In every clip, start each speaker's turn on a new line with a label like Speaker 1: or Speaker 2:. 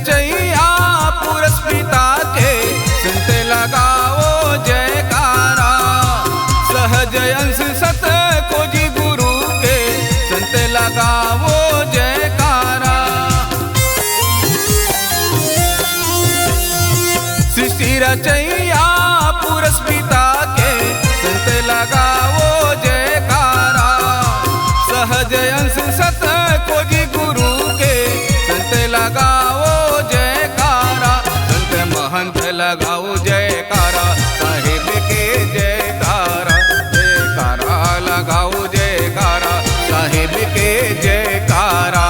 Speaker 1: रचैया पुरस्पिता के सुनते लगाओ जयकारा। सहज अंश सत खोजी गुरु के सुनते लगाओ जयकारा। सृष्टि रचैया पुरस्पिता के सुनते लगाओ जयकारा। सहज अंश सत खोजी गुरु के सुनते लगाओ जयकारा। संत महंत लगाओ जयकारा, साहिब के जयकारा। जयकारा लगाओ जयकारा, साहिब के जयकारा।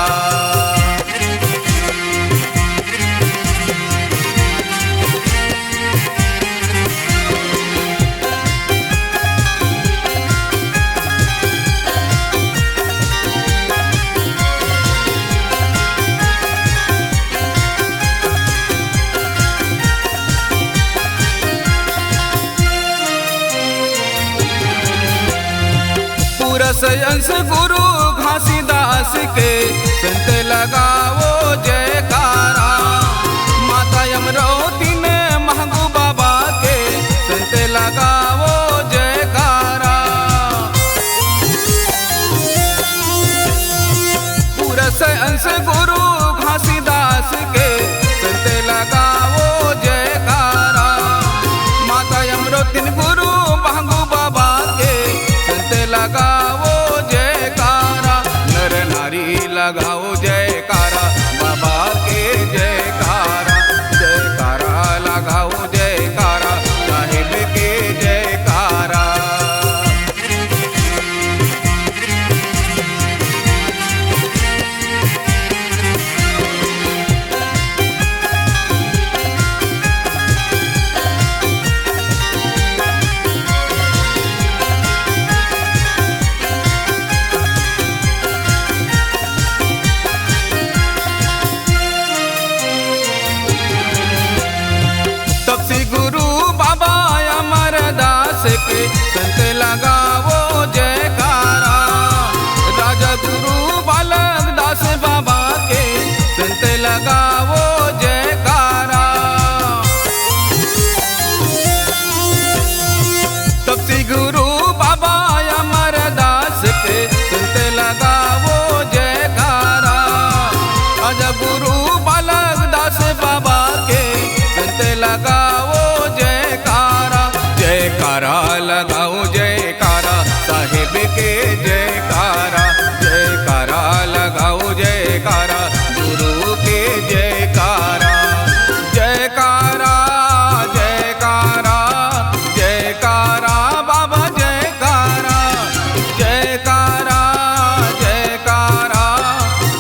Speaker 1: अंश गुरु घासीदास के संत लगाओ जयकारा। माता यमरोती ने महबूब बाबा के संत लगाओ जयकारा। पुरस अंश गुरु घासीदास के संत लगाओ जयकारा। माता यमरोती गुरु महबूब बाबा के संत लगाओ जयकारा। नर नारी लगाओ जयकारा, बाबा के जयकारा। जयकारा लगाओ जयकारा, साहिब के जयकारा। के संत लगाओ जयकारा। राजा गुरु बालक दास बाबा के संत लगाओ जयकारा। तपसी गुरु बाबा अमरदास के संत लगाओ जयकारा। राजा गुरु बालक दास बाबा के संत लगाओ जयकारा। जयकारा लगाओ जयकारा, साहिब के जयकारा। जयकारा लगाओ जयकारा, गुरु के जयकारा। जयकारा जयकारा जयकारा बाबा जयकारा। जयकारा जयकारा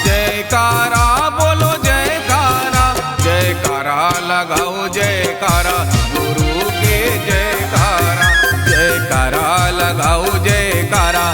Speaker 1: जयकारा बोलो जयकारा। जयकारा लगाओ जयकारा, गुरु के जयकारा। जयकारा लगाओ जयकारा,